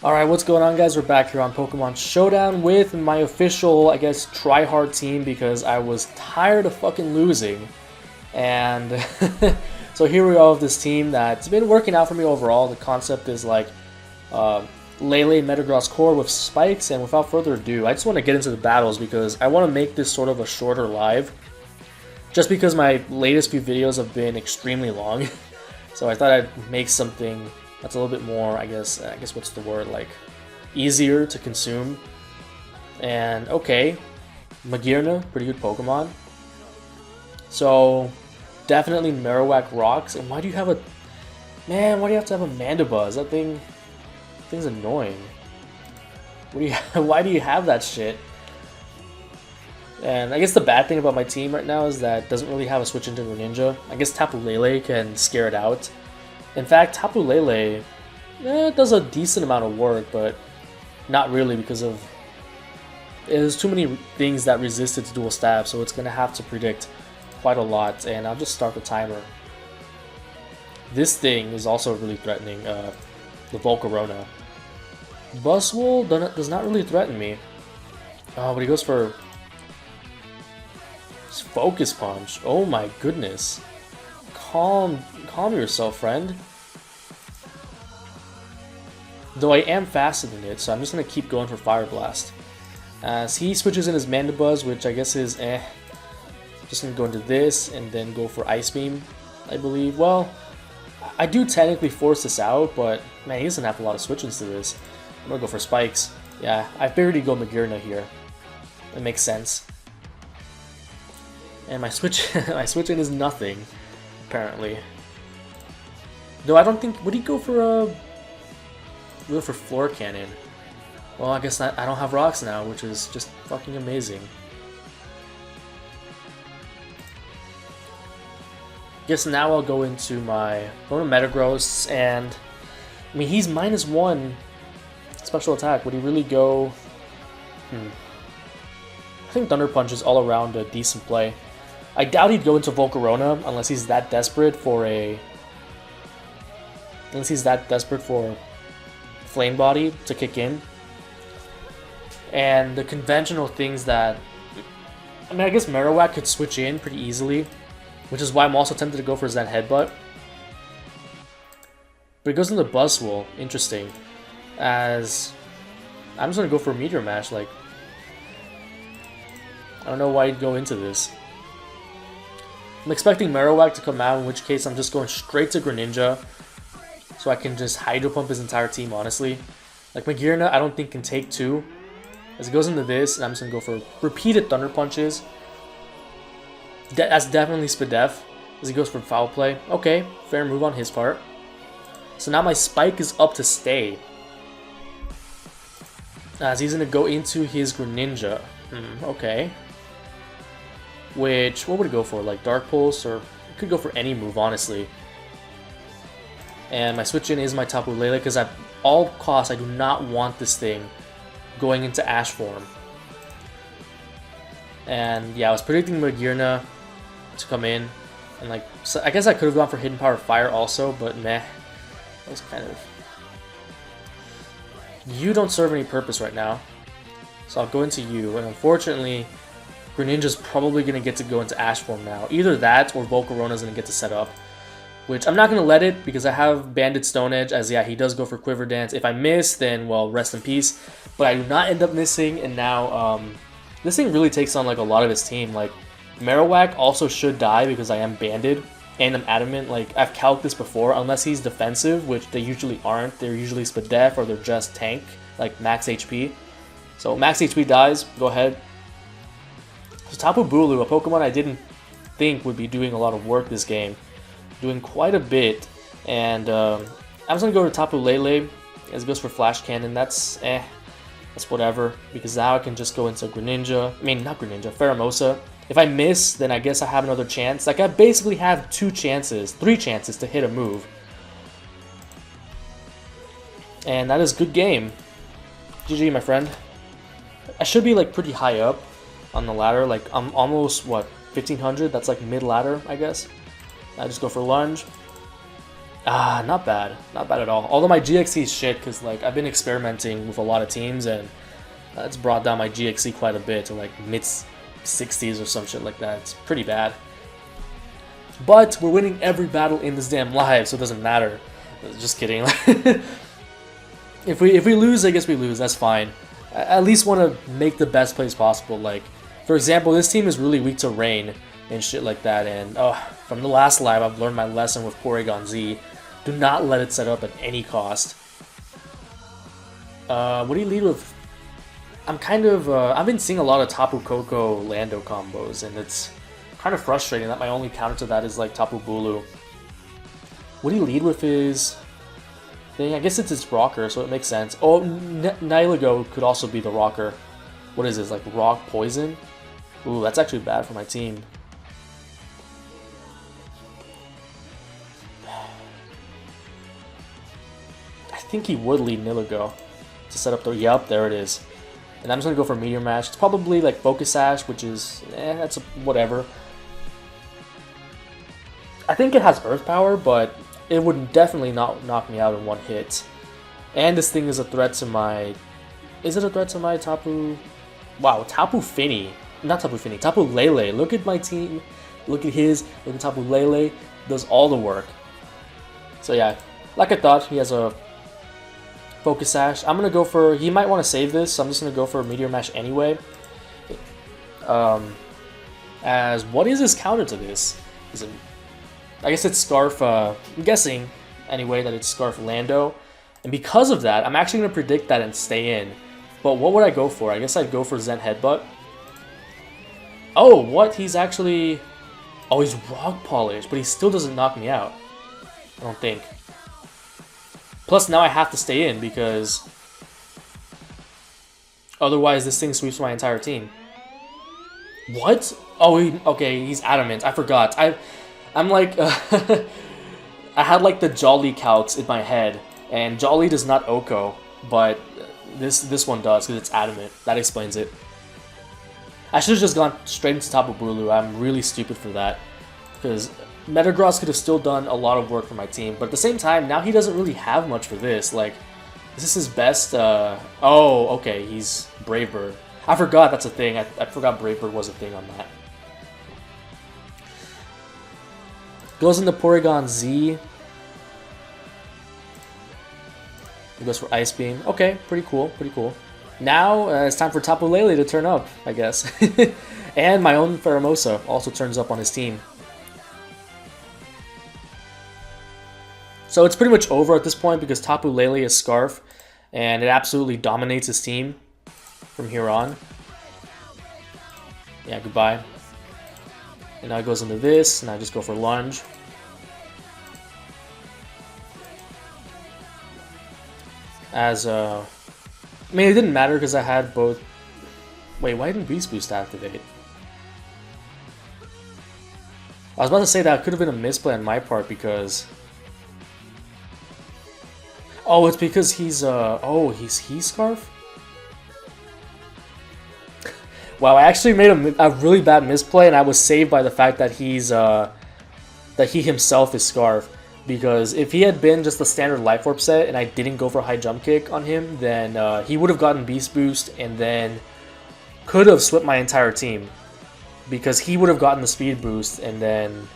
Alright, what's going on, guys? We're back here on Pokemon Showdown with my official, I guess, try-hard team because I was tired of fucking losing. And so here we are with this team that's been working out for me overall. The concept is like Lele Metagross Core with spikes, and without further ado, I just want to get into the battles because I want to make this sort of a shorter live. Just because my latest few videos have been extremely long. So I thought I'd make something that's a little bit more, I guess what's the word, like, easier to consume. And, okay, Magearna, pretty good Pokemon. So, definitely Marowak rocks. And why do you have a... Man, why do you have to have a Mandibuzz? That thing's annoying. Why do you have that shit? And I guess the bad thing about my team right now is that it doesn't really have a switch into Greninja. I guess Tapu Lele can scare it out. In fact, Tapu Lele does a decent amount of work, but not really because of... There's too many things that resist its dual stab, so it's going to have to predict quite a lot, and I'll just start the timer. This thing is also really threatening, the Volcarona. Buzzwole does not really threaten me. Oh, but he goes for... Focus Punch. Oh my goodness. Calm yourself, friend. Though I am faster than it, so I'm just going to keep going for Fire Blast. As he switches in his Mandibuzz, which I guess is just going to go into this and then go for Ice Beam, I believe. Well, I do technically force this out, but man, he doesn't have a lot of switch-ins to this. I'm going to go for Spikes. Yeah, I figured he'd go Magearna here. It makes sense. And my switch-in is nothing, apparently. Though I don't think... Would he go for Floor Cannon? Well, I guess I don't have rocks now, which is just fucking amazing. Guess now I'll go into Metagross, and I mean he's -1 special attack. Would he really go? I think Thunder Punch is all around a decent play. I doubt he'd go into Volcarona unless he's that desperate for Flame Body to kick in. And the conventional things that... I mean, I guess Marowak could switch in pretty easily, which is why I'm also tempted to go for Zen Headbutt. But it goes into Buzzwole. Interesting. As... I'm just going to go for Meteor Mash, like... I don't know why he'd go into this. I'm expecting Marowak to come out, in which case I'm just going straight to Greninja. So I can just Hydro Pump his entire team, honestly. Like Magearna, I don't think can take 2. As it goes into this, and I'm just going to go for repeated Thunder Punches. That's definitely Spadef. As he goes for Foul Play. Okay, fair move on his part. So now my Spike is up to stay. As he's going to go into his Greninja. Okay. Which, what would it go for? Like Dark Pulse, or it could go for any move, honestly. And my switch in is my Tapu Lele, because at all costs, I do not want this thing going into Ash form. And yeah, I was predicting Magearna to come in. And like, so I guess I could have gone for Hidden Power Fire also, but meh. That was kind of... You don't serve any purpose right now. So I'll go into you, and unfortunately... Greninja's probably going to get to go into Ash form now. Either that or Volcarona's going to get to set up. Which I'm not going to let it because I have Banded Stone Edge, as yeah, he does go for Quiver Dance. If I miss, then well, rest in peace. But I do not end up missing, and now this thing really takes on like a lot of his team. Like Marowak also should die because I am banded and I'm adamant. Like I've calced this before, unless he's defensive, which they usually aren't. They're usually Spadef or they're just tank, like max HP. So max HP dies, go ahead. So Tapu Bulu, a Pokemon I didn't think would be doing a lot of work this game, doing quite a bit, and I'm just gonna go to Tapu Lele as it goes for Flash Cannon. That's whatever, because now I can just go into Greninja. I mean, not Greninja, Pheromosa. If I miss, then I guess I have another chance. Like I basically have 3 chances to hit a move, and that is good game. GG, my friend. I should be like pretty high up on the ladder, like I'm almost, what, 1500? That's like mid ladder, I guess. I just go for Lunge. Not bad. Not bad at all. Although my GXC is shit, because like I've been experimenting with a lot of teams, and it's brought down my GXC quite a bit to like mid-60s or some shit like that. It's pretty bad. But we're winning every battle in this damn live, so it doesn't matter. Just kidding. If we lose, I guess we lose. That's fine. I at least want to make the best plays possible. Like, for example, this team is really weak to rain and shit like that. And from the last live, I've learned my lesson with Porygon Z. Do not let it set up at any cost. What do you lead with? I'm kind of I've been seeing a lot of Tapu Koko Lando combos, and it's kind of frustrating that my only counter to that is like Tapu Bulu. What do you lead with is thing? I guess it's its rocker, so it makes sense. Oh, Nilago could also be the rocker. What is this, like rock poison? Ooh, that's actually bad for my team. I think he would lead Nilago to set up the... Yep, there it is. And I'm just going to go for Meteor Mash. It's probably like Focus Sash, which is... that's whatever. I think it has Earth Power, but it would definitely not knock me out in one hit. And this thing is a threat to my... Is it a threat to my Tapu... Wow, Tapu Fini. Not Tapu Fini, Tapu Lele. Look at my team. Look at his. Look at Tapu Lele. Does all the work. So yeah, like I thought, he has a Focus Sash. I'm going to go for... He might want to save this, so I'm just going to go for a Meteor Mash anyway. As... What is his counter to this? Is it... I guess it's Scarf... I'm guessing, anyway, that it's Scarf Lando. And because of that, I'm actually going to predict that and stay in. But what would I go for? I guess I'd go for Zen Headbutt. Oh, what? He's actually... Oh, he's Rock Polish, but he still doesn't knock me out. I don't think. Plus, now I have to stay in because... Otherwise, this thing sweeps my entire team. What? Oh, okay, he's Adamant. I forgot. I'm like... I had like the Jolly calcs in my head. And Jolly does not Oko, but this one does because it's Adamant. That explains it. I should have just gone straight into Tapu Bulu. I'm really stupid for that. Because Metagross could have still done a lot of work for my team. But at the same time, now he doesn't really have much for this. Like, is this his best? Oh, okay, he's Brave Bird. I forgot that's a thing. I forgot Brave Bird was a thing on that. Goes into Porygon Z. He goes for Ice Beam. Okay, pretty cool, pretty cool. Now, it's time for Tapu Lele to turn up, I guess. And my own Pheromosa also turns up on his team. So it's pretty much over at this point because Tapu Lele is Scarf, and it absolutely dominates his team from here on. Yeah, goodbye. And now it goes into this, and I just go for Lunge. As, I mean, it didn't matter because I had both... Wait, why didn't Beast Boost activate? I was about to say that could have been a misplay on my part because... Oh, it's because he's, oh, he's Scarf? Wow, I actually made a really bad misplay, and I was saved by the fact that he's, that he himself is Scarf. Because if he had been just the standard Life Orb set and I didn't go for High Jump Kick on him, then he would have gotten Beast Boost and then could have swept my entire team. Because he would have gotten the Speed Boost and then...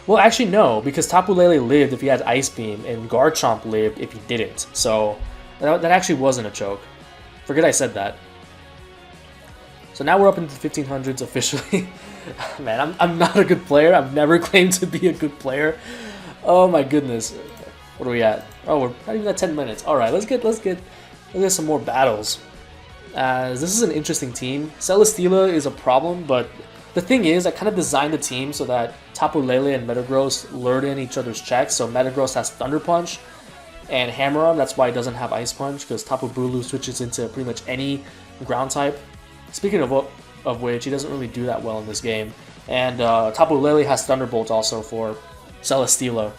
Well, actually no, because Tapu Lele lived if he had Ice Beam and Garchomp lived if he didn't. So that actually wasn't a choke. Forget I said that. So now we're up into the 1500s officially. Man, I'm not a good player. I've never claimed to be a good player. Oh my goodness. What are we at? Oh, we're not even at 10 minutes. Alright, let's get some more battles. This is an interesting team. Celesteela is a problem, but the thing is, I kind of designed the team so that Tapu Lele and Metagross lured in each other's checks. So Metagross has Thunder Punch and Hammer Arm. That's why it doesn't have Ice Punch, because Tapu Bulu switches into pretty much any ground type. Speaking of which, he doesn't really do that well in this game. And Tapu Lele has Thunderbolt also for Celesteela.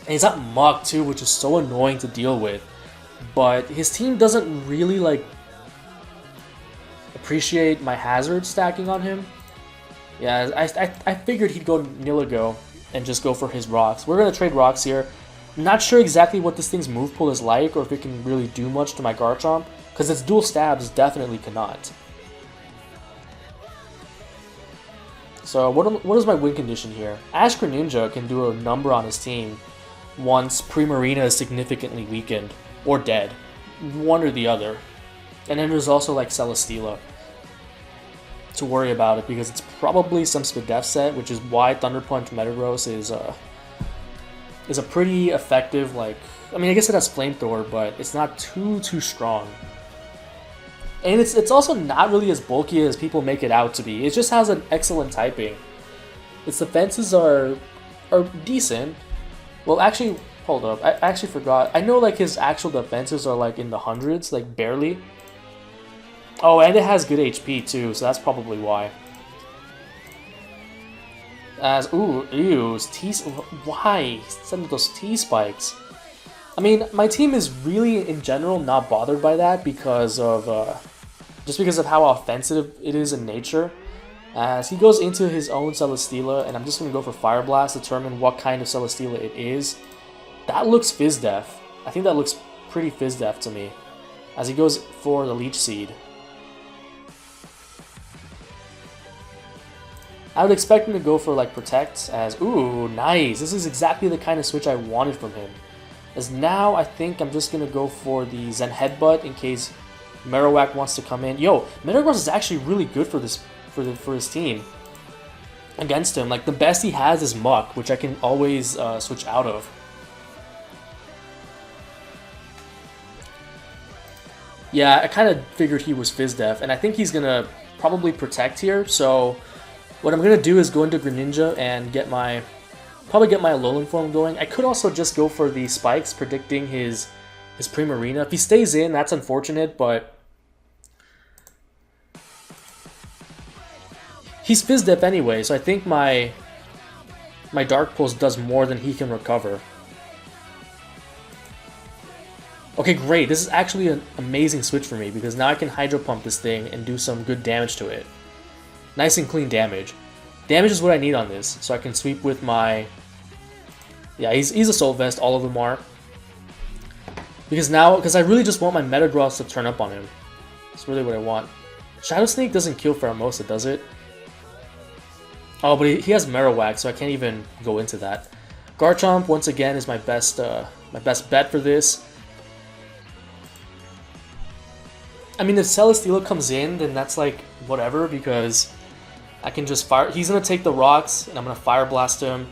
And he's got Mach too, which is so annoying to deal with. But his team doesn't really like appreciate my hazard stacking on him. Yeah, I figured he'd go Nilago and just go for his rocks. We're gonna trade rocks here. Not sure exactly what this thing's move pool is like, or if it can really do much to my Garchomp, because its dual stabs definitely cannot. So what is my win condition here? Ash Greninja can do a number on his team once Primarina is significantly weakened, or dead. One or the other. And then there's also like Celesteela to worry about it, because it's probably some Spadef set, which is why Thunder Punch Metagross is a pretty effective, like, I mean, I guess it has Flamethrower, but it's not too strong. And it's also not really as bulky as people make it out to be. It just has an excellent typing. Its defenses are decent. Well, actually, hold up. I actually forgot. I know like his actual defenses are like in the hundreds, like barely. Oh, and it has good HP too, so that's probably why. As why send those T-spikes? I mean, my team is really in general not bothered by that because of just because of how offensive it is in nature. As he goes into his own Celesteela, and I'm just gonna go for Fire Blast, determine what kind of Celesteela it is. That looks Fizz Def. I think that looks pretty Fizz Def to me. As he goes for the Leech Seed. I would expect him to go for like Protect, as ooh, nice. This is exactly the kind of switch I wanted from him. As now I think I'm just gonna go for the Zen Headbutt in case Marowak wants to come in. Yo, Metagross is actually really good for this for his team against him. Like the best he has is Muck, which I can always switch out of. Yeah, I kind of figured he was Fizz Def, and I think he's gonna probably Protect here. So what I'm gonna do is go into Greninja and probably get my Alolan form going. I could also just go for the Spikes, predicting his Primarina. If he stays in, that's unfortunate, but he's Fizz Def anyway, so I think my Dark Pulse does more than he can recover. Okay, great. This is actually an amazing switch for me, because now I can Hydro Pump this thing and do some good damage to it. Nice and clean damage. Damage is what I need on this, so I can sweep with my... Yeah, he's a Soul Vest, all of them are. Because I really just want my Metagross to turn up on him. That's really what I want. Shadow Sneak doesn't kill Pheromosa, does it? Oh, but he has Marowak, so I can't even go into that. Garchomp, once again, is my best bet for this. I mean, if Celesteela comes in, then that's like, whatever, because I can just fire... He's going to take the rocks, and I'm going to Fire Blast him,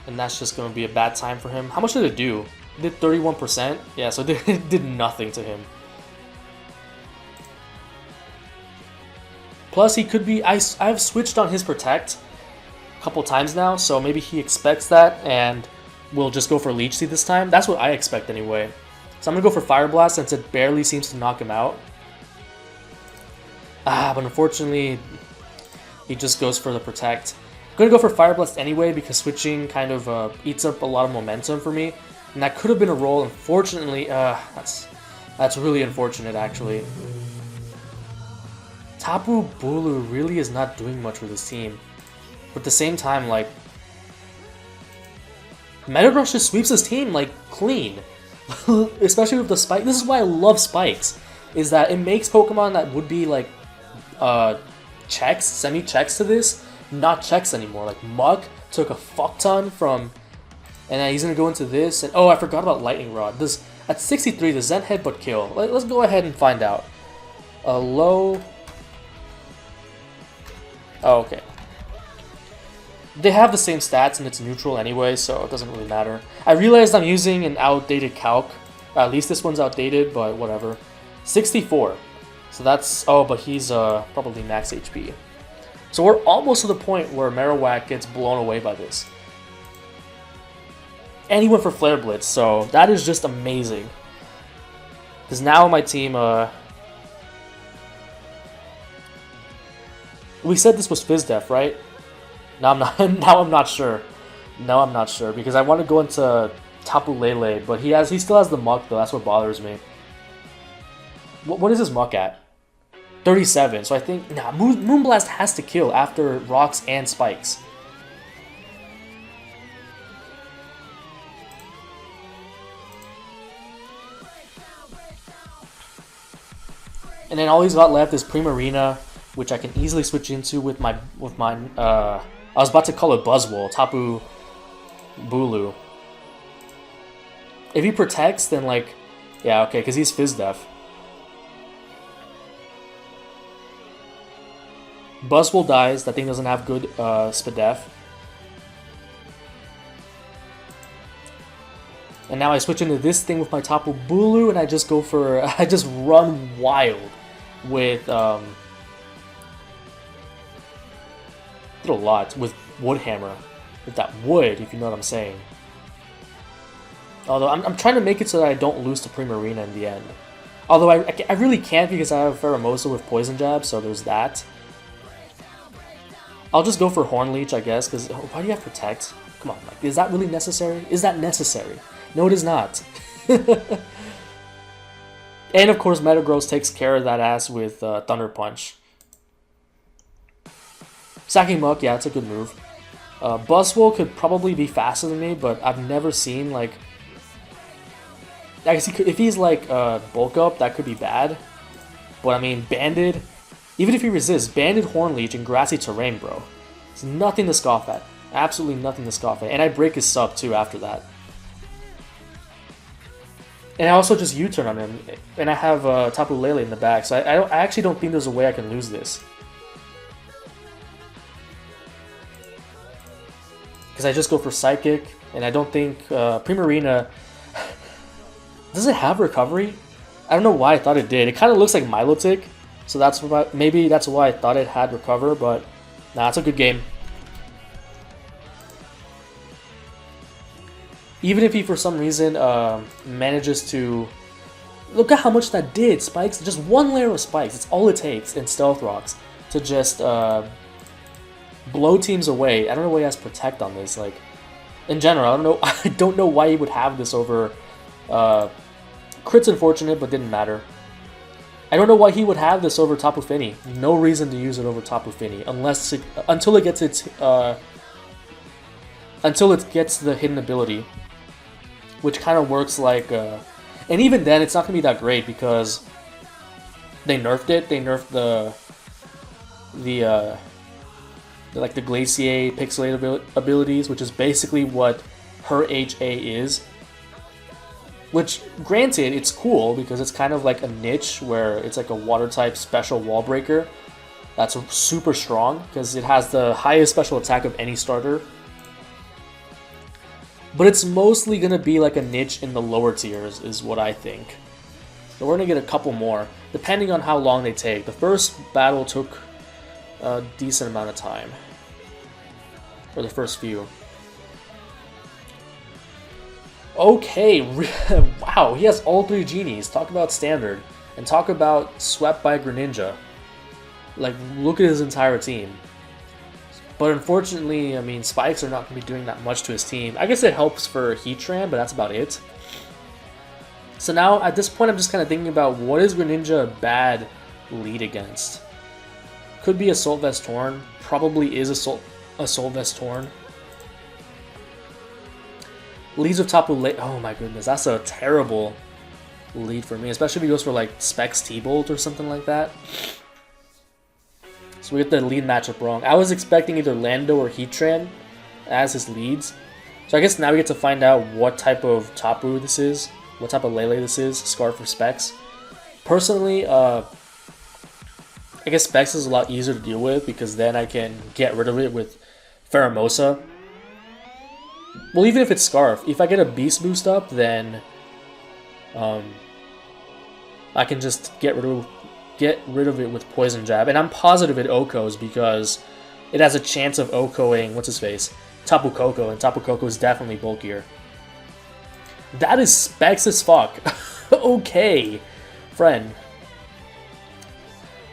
and that's just going to be a bad time for him. How much did it do? It did 31%? Yeah, so it did nothing to him. Plus, he could be... I've switched on his Protect a couple times now, so maybe he expects that, and will just go for Leech Seed this time. That's what I expect anyway. So I'm going to go for Fire Blast, since it barely seems to knock him out. But unfortunately, he just goes for the Protect. I'm going to go for Fire Blast anyway, because switching kind of eats up a lot of momentum for me. And that could have been a roll. Unfortunately, that's really unfortunate, actually. Tapu Bulu really is not doing much for this team. But at the same time, like, Metagross just sweeps his team, like, clean. Especially with the Spike. This is why I love Spikes. Is that it makes Pokemon that would be, like, checks, semi-checks to this, not checks anymore. Like, Muk took a fuck ton from... And then he's going to go into this. And oh, I forgot about Lightning Rod. At 63, does Zen Headbutt kill? Let's go ahead and find out. Low... Oh, okay. They have the same stats and it's neutral anyway, so it doesn't really matter. I realized I'm using an outdated calc. At least this one's outdated, but whatever. 64. So that's... Oh, but he's probably max HP. So we're almost to the point where Marowak gets blown away by this. And he went for Flare Blitz, so that is just amazing. Because now my team... We said this was Fizz Def, right? Now I'm not. Now I'm not sure. No, I'm not sure because I want to go into Tapu Lele, but he still has the Muck though. That's what bothers me. What is his Muck at? 37. So I think Moonblast has to kill after Rocks and Spikes. And then all he's got left is Primarina, which I can easily switch into with my I was about to call it Buzzwole, Tapu Bulu. If he protects, then like, yeah, okay, because he's Fizz Def. Buzzwole dies. That thing doesn't have good Spadef. And now I switch into this thing with my Tapu Bulu, and I just go for I just run wild with did a lot with Woodhammer, with that wood, if you know what I'm saying. Although I'm trying to make it so that I don't lose to Primarina in the end. Although I really can't because I have Pheromosa with Poison Jab, so there's that. I'll just go for Horn Leech, I guess, because why do you have Protect? Come on, like, is that really necessary? Is that necessary? No, it is not. And of course, Metagross takes care of that ass with Thunder Punch. Sacking Muck, yeah, it's a good move. Buzzwole could probably be faster than me, but I've never seen, like... I guess if he's, like, Bulk Up, that could be bad. But, I mean, Banded... Even if he resists, Banded Horn Leech and Grassy Terrain, bro. It's nothing to scoff at. Absolutely nothing to scoff at. And I break his sub, too, after that. And I also just U-turn on him. And I have Tapu Lele in the back, so I actually don't think there's a way I can lose this. Because I just go for Psychic, and I don't think Primarina... Does it have Recovery? I don't know why I thought it did. It kind of looks like Milotic, so that's why, maybe that's why I thought it had Recover, but nah, it's a good game. Even if he, for some reason, manages to... Look at how much that did! Spikes, just one layer of Spikes, it's all it takes in Stealth Rocks to just blow teams away. I don't know why he has Protect on this, like, in general, I don't know why he would have this over... Crit's unfortunate, but didn't matter. I don't know why he would have this over Tapu Fini. No reason to use it over Tapu Fini, until it gets its until it gets the hidden ability, which kind of works like, and even then, it's not gonna be that great because they nerfed it. They nerfed like the Glacier Pixelate abilities, which is basically what her HA is. Which, granted, it's cool because it's kind of like a niche where it's like a water-type special wall breaker that's super strong because it has the highest special attack of any starter. But it's mostly going to be like a niche in the lower tiers is what I think. So we're going to get a couple more, depending on how long they take. The first battle took a decent amount of time. Or the first few. Okay, wow, he has all three genies. Talk about standard. And talk about swept by Greninja. Like, look at his entire team. But unfortunately, I mean, Spikes are not going to be doing that much to his team. I guess it helps for Heatran, but that's about it. So now, at this point, I'm just kind of thinking about what is Greninja a bad lead against? Could be Assault Vest Torn. Probably is Assault Vest Torn. Leads with Tapu Lele. Oh my goodness, that's a terrible lead for me, especially if he goes for like Specs T-Bolt or something like that. So we get the lead matchup wrong. I was expecting either Lando or Heatran as his leads. So I guess now we get to find out what type of Tapu this is, what type of Lele this is, Scarf or Specs. Personally, I guess Specs is a lot easier to deal with because then I can get rid of it with Pheromosa. Well, even if it's Scarf, if I get a Beast Boost up, then I can just get rid of it with Poison Jab. And I'm positive it OHKOs because it has a chance of OHKOing, what's his face? Tapu Koko, and Tapu Koko is definitely bulkier. That is Specs as fuck. Okay, friend.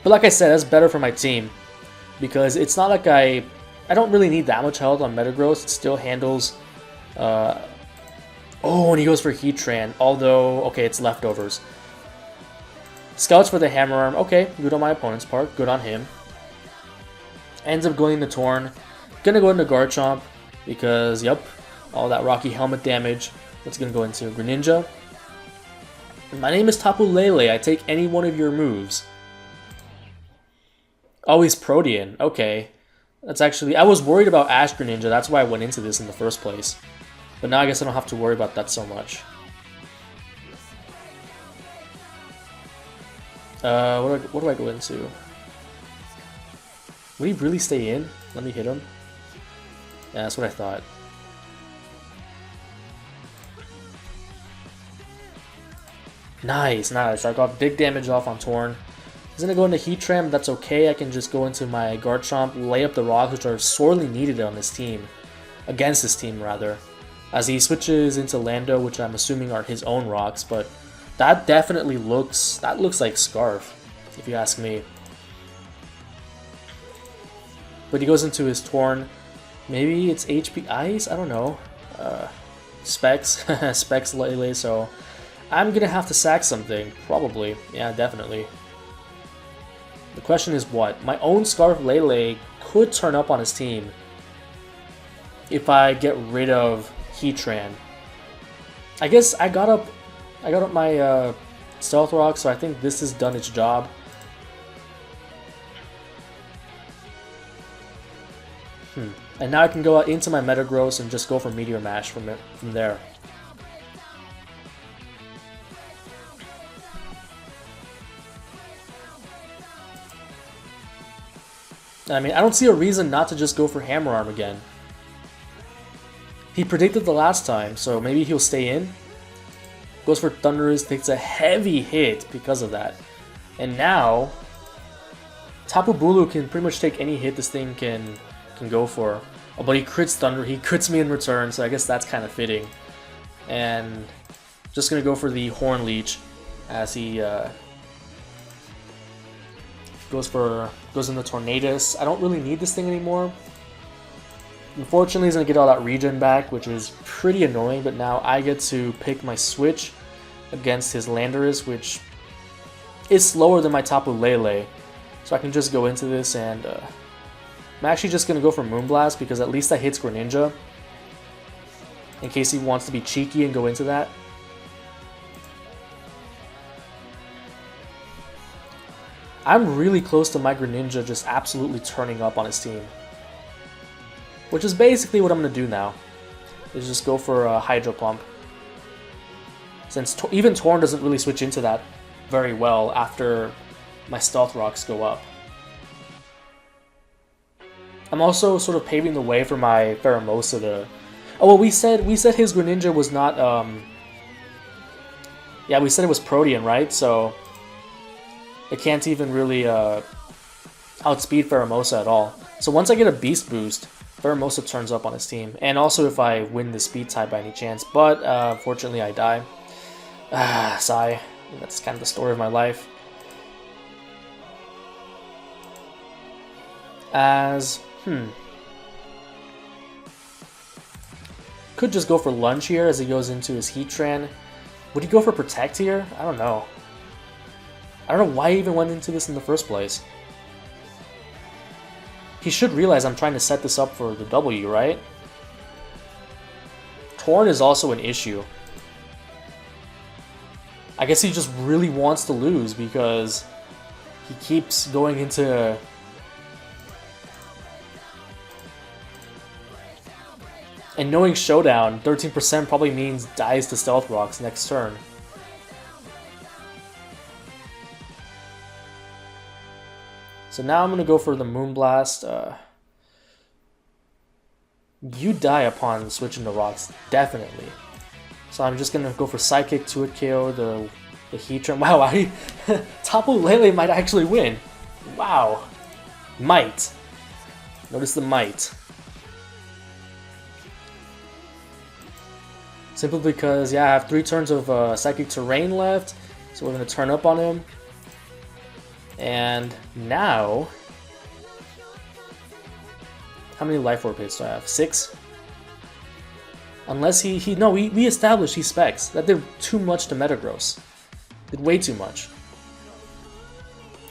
But like I said, that's better for my team because it's not like I don't really need that much health on Metagross. It still handles... oh, and he goes for Heatran, although, okay, it's leftovers. Scouts for the Hammer Arm, okay, good on my opponent's part, good on him. Ends up going into Torn. Gonna go into Garchomp, because, yep, all that Rocky Helmet damage. That's gonna go into Greninja. My name is Tapu Lele, I take any one of your moves. Oh, he's Protean. Okay. That's actually... I was worried about Ash Greninja. That's why I went into this in the first place. But now I guess I don't have to worry about that so much. What do I go into? Would he really stay in? Let me hit him. Yeah, that's what I thought. Nice, nice. I got big damage off on Torn. He's gonna go into Heatran, that's okay. I can just go into my Garchomp, lay up the rocks, which are sorely needed on this team. Against this team, rather. As he switches into Lando, which I'm assuming are his own rocks, but that definitely looks... that looks like Scarf, if you ask me. But he goes into his Torn. Maybe it's HP Ice? I don't know. Specs. Specs Lele, so... I'm gonna have to sack something. Probably. Yeah, definitely. The question is what? My own Scarf Lele could turn up on his team if I get rid of Heatran. I guess I got up my Stealth Rock, so I think this has done its job. And now I can go out into my Metagross and just go for Meteor Mash from there. I mean, I don't see a reason not to just go for Hammer Arm again. He predicted the last time, so maybe he'll stay in. Goes for Thundurus, takes a heavy hit because of that. And now, Tapu Bulu can pretty much take any hit this thing can go for. Oh, but he crits Thunder, he crits me in return, so I guess that's kind of fitting. And just gonna go for the Horn Leech as he goes into Tornadus. I don't really need this thing anymore. Unfortunately, he's gonna get all that regen back, which is pretty annoying. But now I get to pick my switch against his Landorus, which is slower than my Tapu Lele, so I can just go into this and. I'm actually just going to go for Moonblast because at least that hits Greninja. In case he wants to be cheeky and go into that. I'm really close to my Greninja just absolutely turning up on his team. Which is basically what I'm going to do now. Is just go for a Hydro Pump. Since even Torn doesn't really switch into that very well after my Stealth Rocks go up. I'm also sort of paving the way for my Pheromosa to... Oh, well, we said his Greninja was not, Yeah, we said it was Protean, right? So... it can't even really, outspeed Pheromosa at all. So once I get a Beast Boost, Pheromosa turns up on his team. And also if I win the Speed type by any chance. But, unfortunately, I die. Sigh. That's kind of the story of my life. As... Could just go for Lunge here as he goes into his Heatran. Would he go for Protect here? I don't know. I don't know why he even went into this in the first place. He should realize I'm trying to set this up for the W, right? Torn is also an issue. I guess he just really wants to lose because he keeps going into... And knowing Showdown, 13% probably means dies to Stealth Rocks next turn. So now I'm going to go for the Moonblast. You die upon switching to Rocks, definitely. So I'm just going to go for Psychic to it KO the Heatran. Wow, Tapu Lele might actually win. Wow. Might. Notice the might. Simply because, yeah, I have 3 turns of Psychic Terrain left, so we're going to turn up on him. And now... how many Life Orb hits do I have? 6? Unless no, we established he specs. That did too much to Metagross. Did way too much.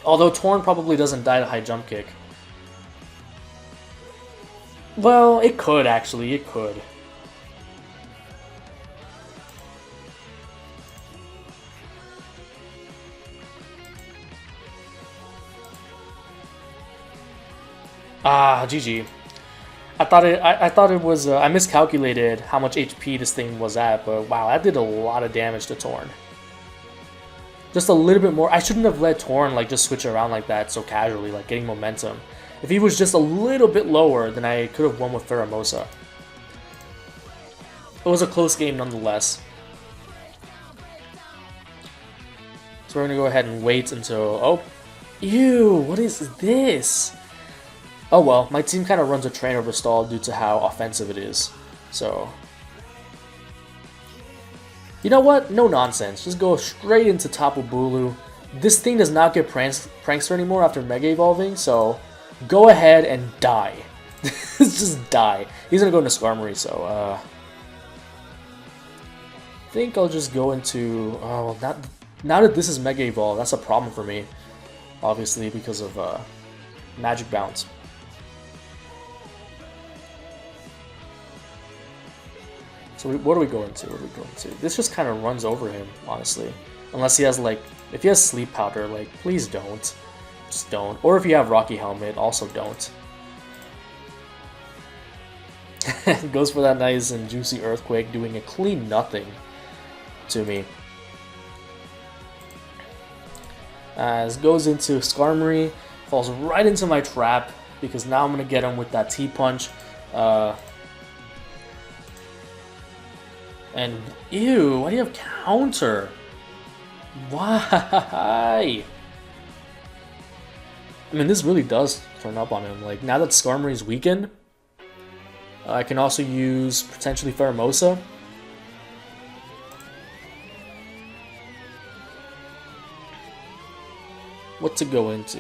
Although Torn probably doesn't die to High Jump Kick. Well, it could actually, it could. Ah, GG. I thought it was I miscalculated how much HP this thing was at, but wow, that did a lot of damage to Torn. Just a little bit more. I shouldn't have let Torn like just switch around like that so casually, like getting momentum. If he was just a little bit lower, then I could have won with Pheromosa. It was a close game nonetheless. So we're gonna go ahead and wait until... Oh! Ew! What is this? Oh well, my team kind of runs a train over stall due to how offensive it is. So... You know what? No nonsense. Just go straight into Tapu Bulu. This thing does not get Prankster anymore after Mega Evolving, so... Go ahead and die. Just die. He's gonna go into Skarmory, so... I think I'll just go into... Oh, not... Now that this is Mega Evolve, that's a problem for me. Obviously, because of Magic Bounce. So what are we going to? What are we going to? This just kind of runs over him, honestly. Unless he has, like... If he has Sleep Powder, like, please don't. Just don't. Or if you have Rocky Helmet, also don't. Goes for that nice and juicy Earthquake, doing a clean nothing to me. As goes into Skarmory, falls right into my trap, because now I'm going to get him with that T-Punch. And, ew, why do you have counter? Why? I mean, this really does turn up on him. Like, now that Skarmory is weakened, I can also use, potentially, Pheromosa. What to go into?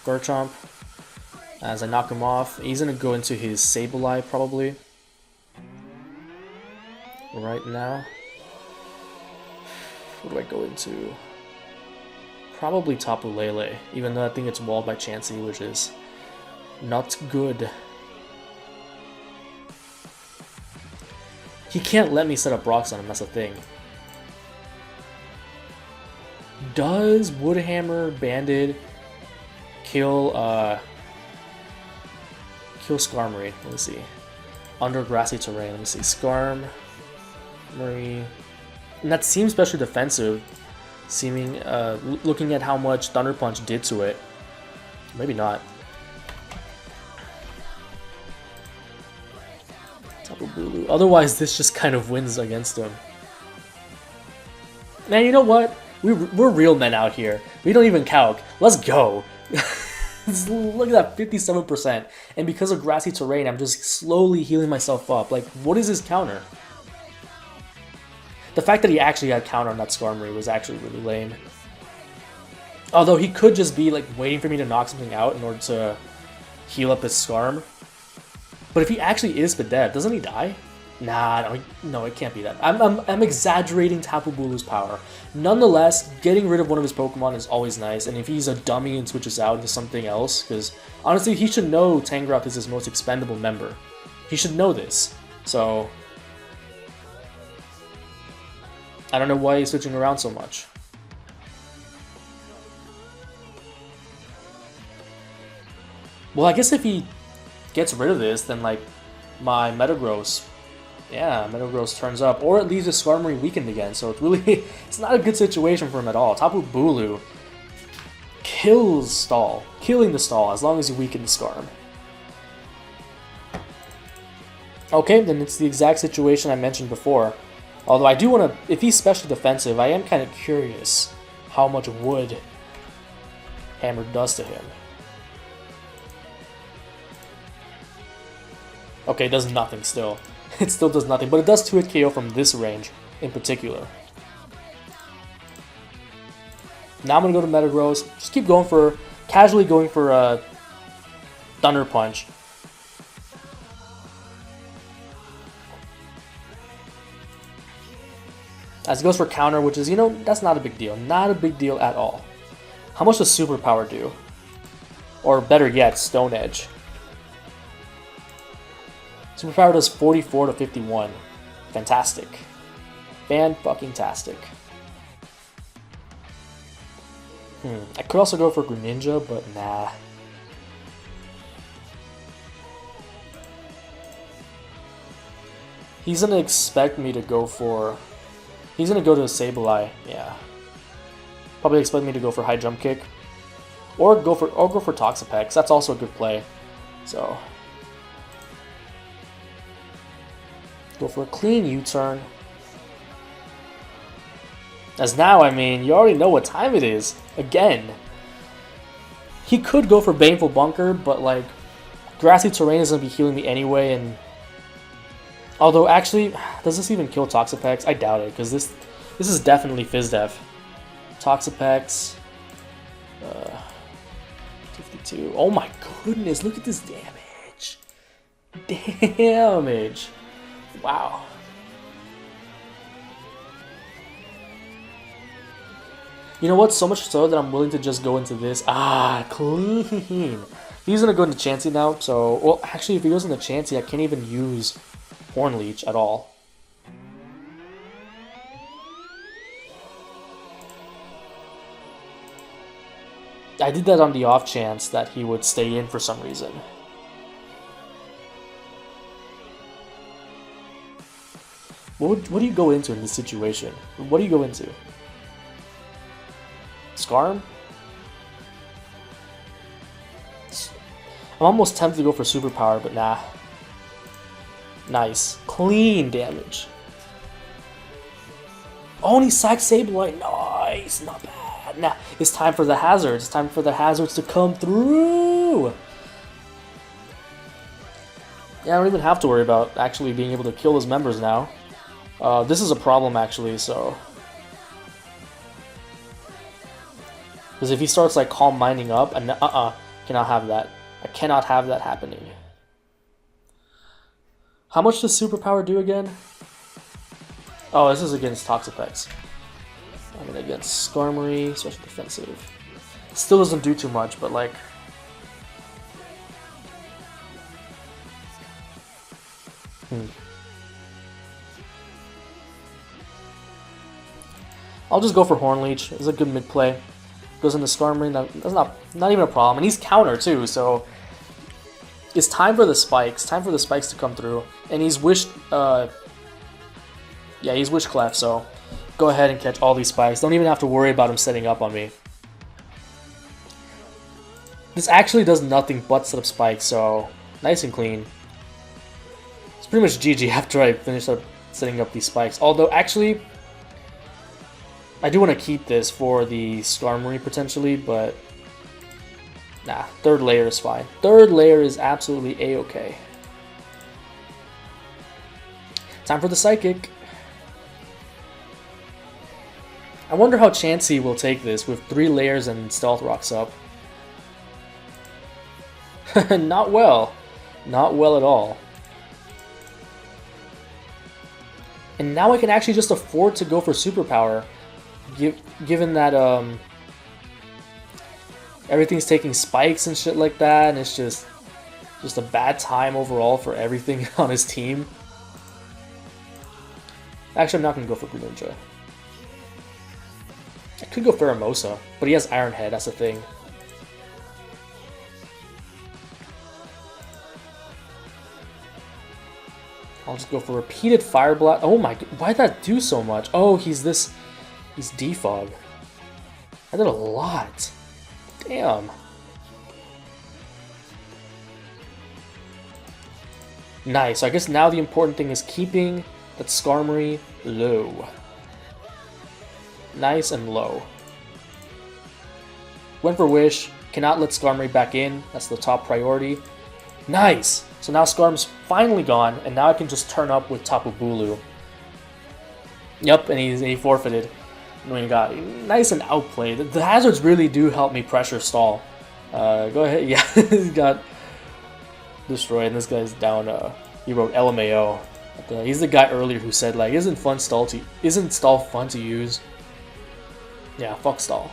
Garchomp. As I knock him off, he's gonna go into his Sableye probably. Right now. What do I go into? Probably Tapu Lele, even though I think it's walled by Chansey, which is not good. He can't let me set up rocks on him, that's the thing. Does Woodhammer Banded kill Skarmory? Let me see. Under grassy terrain. Let me see. Skarmory. And that seems especially defensive, seeming looking at how much Thunder Punch did to it. Maybe not. Tapu Bulu. Otherwise, this just kind of wins against him. Man, you know what? We're real men out here. We don't even calc. Let's go. Look at that, 57%. And because of grassy terrain, I'm just slowly healing myself up. Like, what is his counter? The fact that he actually had counter on that Skarmory was actually really lame. Although he could just be like waiting for me to knock something out in order to heal up his Skarm. But if he actually is Spadef, doesn't he die? Nah, no, it can't be that. I'm exaggerating Tapu Bulu's power. Nonetheless, getting rid of one of his Pokemon is always nice, and if he's a dummy and switches out into something else, because honestly, he should know Tangrowth is his most expendable member. He should know this. So, I don't know why he's switching around so much. Well, I guess if he gets rid of this, then like my Metagross, yeah, Metagross turns up, or it leaves his Skarmory weakened again. So it's really, it's not a good situation for him at all. Tapu Bulu kills Stall, killing the Stall as long as you weaken the Skarm. Okay, then it's the exact situation I mentioned before. Although I do want to, if he's special defensive, I am kind of curious how much Wood Hammer does to him. Okay, it does nothing still. It still does nothing, but it does 2-hit KO from this range in particular. Now I'm going to go to Metagross. Just keep going for, casually going for a Thunder Punch. As it goes for counter, which is, you know, that's not a big deal. Not a big deal at all. How much does Superpower do? Or better yet, Stone Edge. Superpower does 44 to 51. Fantastic. Fan-fucking-tastic. I could also go for Greninja, but nah. He's gonna expect me to go for... He's gonna go to a Sableye, yeah. Probably expect me to go for high jump kick. Or go for Toxapex. That's also a good play. So go for a clean U-turn. As now, I mean, you already know what time it is. Again. He could go for Baneful Bunker, but like, grassy terrain is going to be healing me anyway, and... Although, actually, does this even kill Toxapex? I doubt it, because this is definitely Fizdef. Toxapex. 52. Oh my goodness, look at this damage. Damage. Wow. You know what? So much so that I'm willing to just go into this. Ah, clean. He's going to go into Chansey now. So, well, actually, if he goes into Chansey, I can't even use Horn Leech at all. I did that on the off chance that he would stay in for some reason. What do you go into in this situation? What do you go into? Scarm? I'm almost tempted to go for Superpower, but nah. Nice. Clean damage. Oh, and he sacked Sableye. Nice. Not bad. Nah, it's time for the hazards. It's time for the hazards to come through. Yeah, I don't even have to worry about actually being able to kill his members now. This is a problem, actually, so... Because if he starts, like, calm minding up, and cannot have that. I cannot have that happening. How much does Superpower do again? Oh, this is against Toxapex. I mean, against Skarmory, special defensive. Still doesn't do too much, but like... I'll just go for Horn Leech. It's a good mid play. Goes into Skarmory. That's not even a problem. And he's counter too, so it's time for the spikes. Time for the spikes to come through. And he's wished. Yeah, he's Wish Clef. So go ahead and catch all these spikes. Don't even have to worry about him setting up on me. This actually does nothing but set up spikes. So nice and clean. It's pretty much GG after I finish up setting up these spikes. Although actually, I do want to keep this for the Skarmory potentially, but nah, third layer is fine. Third layer is absolutely a-okay. Time for the Psychic. I wonder how Chansey will take this with 3 layers and Stealth Rocks up. Not well. Not well at all. And now I can actually just afford to go for Superpower. Given that everything's taking spikes and shit like that, and it's just a bad time overall for everything on his team. Actually, I'm not gonna go for Greninja. I could go Pheromosa, but he has Iron Head. That's the thing. I'll just go for repeated Fire Blast. Oh my! Why'd that do so much? Oh, he's Defog. I did a lot. Damn. Nice. So I guess now the important thing is keeping that Skarmory low. Nice and low. Went for Wish. Cannot let Skarmory back in. That's the top priority. Nice. So now Skarm's finally gone, and now I can just turn up with Tapu Bulu. Yep, and he forfeited. When he got nice and outplayed. The hazards really do help me pressure stall. Go ahead. Yeah, he got destroyed. And this guy's down. He wrote LMAO. But, he's the guy earlier who said like, "Isn't stall fun to use?" Yeah, fuck stall.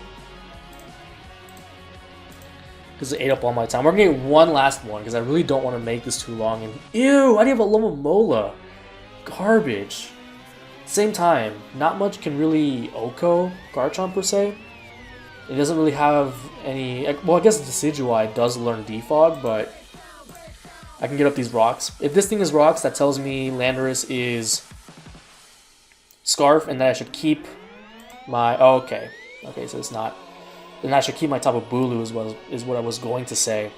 Because it ate up all my time. We're gonna get one last one because I really don't want to make this too long. And ew, I didn't have a Lomomola. Garbage. Same time, not much can really Oko Garchomp per se. It doesn't really have any... Well, I guess Decidueye does learn Defog, but I can get up these rocks. If this thing is rocks, that tells me Landorus is Scarf, and that I should keep my... Oh, okay. Okay, so it's not... Then I should keep my Tapu Bulu is what I was going to say.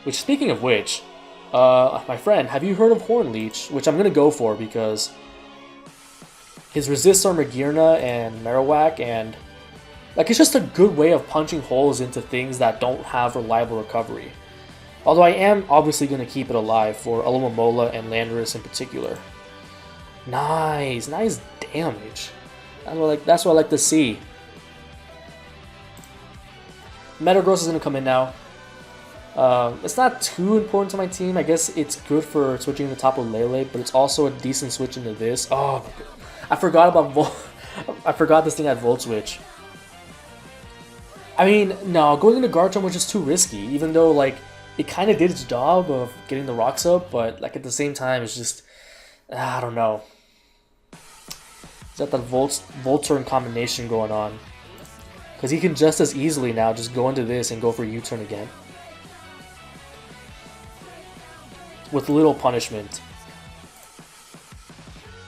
Which, speaking of which, my friend, have you heard of Horn Leech? Which I'm going to go for because his resists are Magearna and Marowak, and like it's just a good way of punching holes into things that don't have reliable recovery. Although I am obviously going to keep it alive for Alomomola and Landorus in particular. Nice damage. That's what I like to see. Metagross is going to come in now. It's not too important to my team. I guess it's good for switching the top of Lele, but it's also a decent switch into this. Oh, I forgot about I forgot this thing had Volt Switch. I mean, no, going into Garchomp was just too risky, even though, like, it kind of did its job of getting the rocks up, but, like, at the same time, it's just, I don't know. It's got that Volt-Turn combination going on. Because he can just as easily now just go into this and go for U-turn again. With little punishment.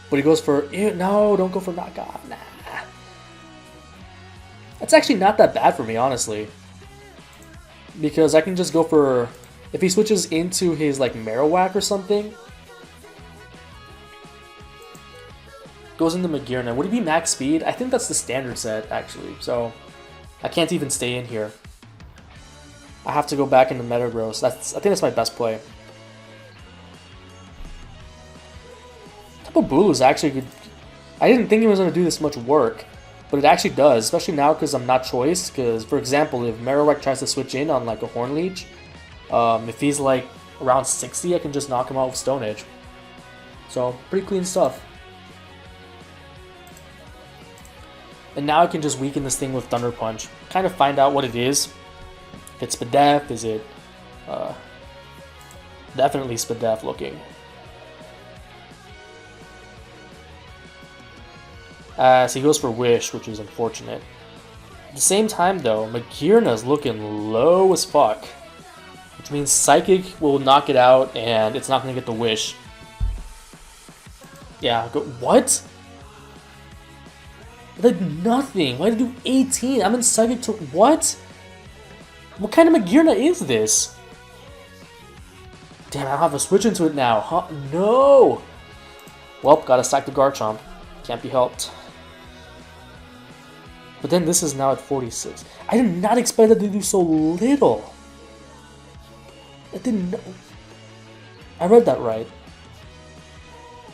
But he goes for... Ew, no, don't go for knockoff. Nah. That's actually not that bad for me, honestly. Because I can just go for... If he switches into his, like, Marowak or something... Goes into Magearna. Would it be max speed? I think that's the standard set, actually. So, I can't even stay in here. I have to go back into Metagross. I think that's my best play. Tapu Bulu is actually good. I didn't think he was going to do this much work, but it actually does, especially now because I'm not choice. Because, for example, if Marowak tries to switch in on like a Horn Leech, if he's like around 60, I can just knock him out with Stone Edge. So, pretty clean stuff. And now I can just weaken this thing with Thunder Punch. Kind of find out what it is. If it's Spadef, is it... definitely Spadef looking. So he goes for Wish, which is unfortunate. At the same time, though, Magearna's looking low as fuck. Which means Psychic will knock it out, and it's not going to get the Wish. Yeah, go... What? I did nothing. Why did I do 18? I'm in Psychic to... What? What kind of Magearna is this? Damn, I don't have to switch into it now. Huh? No! Well, gotta sack the Garchomp. Can't be helped. But then this is now at 46. I did not expect it to do so little. I didn't know. I read that right.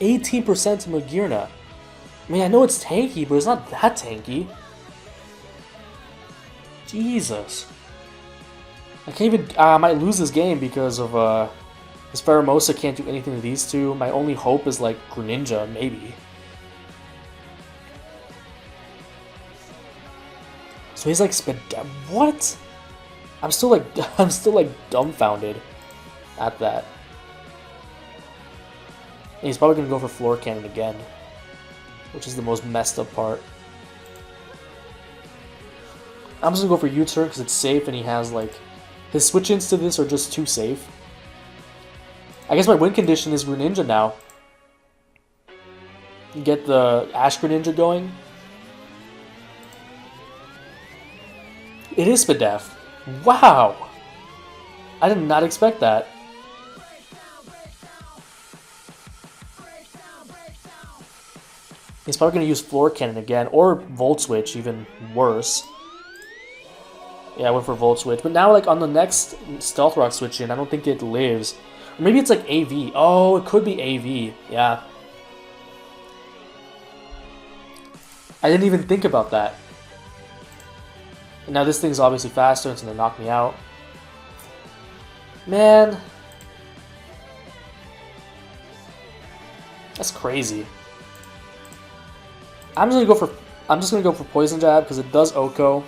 18% to Magearna. I mean, I know it's tanky, but it's not that tanky. Jesus. I can't even... I might lose this game because of... this Pheromosa can't do anything to these two. My only hope is, like, Greninja, maybe. So he's like... What? I'm still, like, dumbfounded at that. And he's probably going to go for Floor Cannon again, which is the most messed up part. I'm just going to go for U-turn because it's safe and he has, like... His switch-ins to this are just too safe. I guess my win condition is Greninja now. Get the Ash Greninja going. It is Spadef. Wow! I did not expect that. He's probably going to use Floor Cannon again, or Volt Switch, even worse. Yeah, I went for Volt Switch. But now, like, on the next Stealth Rock switch in, I don't think it lives. Or maybe it's like AV. Oh, it could be AV. Yeah. I didn't even think about that. And now this thing's obviously faster, and it's going to knock me out. Man. That's crazy. I'm just gonna go for Poison Jab because it does Oko.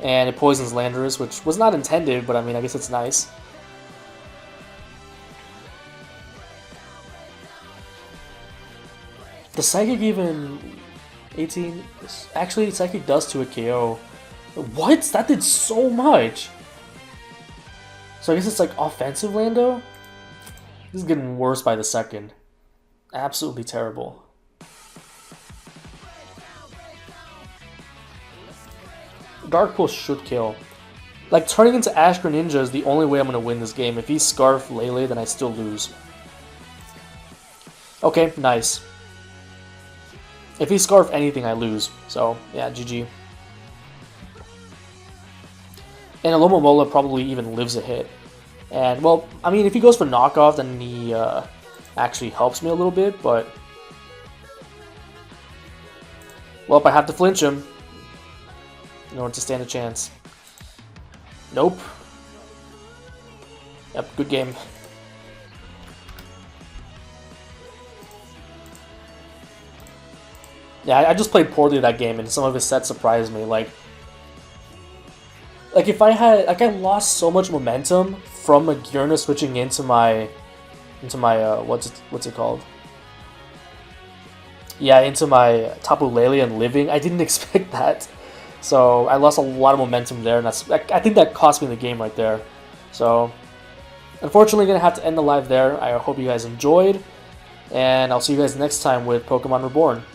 And it poisons Landorus, which was not intended, but I mean, I guess it's nice. The Psychic even... 18... Actually, Psychic does to a KO. What? That did so much! So I guess it's like offensive Lando? This is getting worse by the second. Absolutely terrible. Dark Pulse should kill. Like, turning into Ash Greninja is the only way I'm going to win this game. If he Scarf Lele, then I still lose. Okay, nice. If he Scarf anything, I lose. So, yeah, GG. And Alomomola probably even lives a hit. And, well, I mean, if he goes for knockoff, then he actually helps me a little bit, but... Well, I have to flinch him in order to stand a chance. Nope. Yep, good game. Yeah, I just played poorly that game, and some of his sets surprised me. Like if I had, like, I lost so much momentum from Magirna switching into my what's it called? Yeah, into my Tapu Lele and living. I didn't expect that. So I lost a lot of momentum there, and I think that cost me the game right there. So unfortunately, gonna have to end the live there. I hope you guys enjoyed, and I'll see you guys next time with Pokemon Reborn.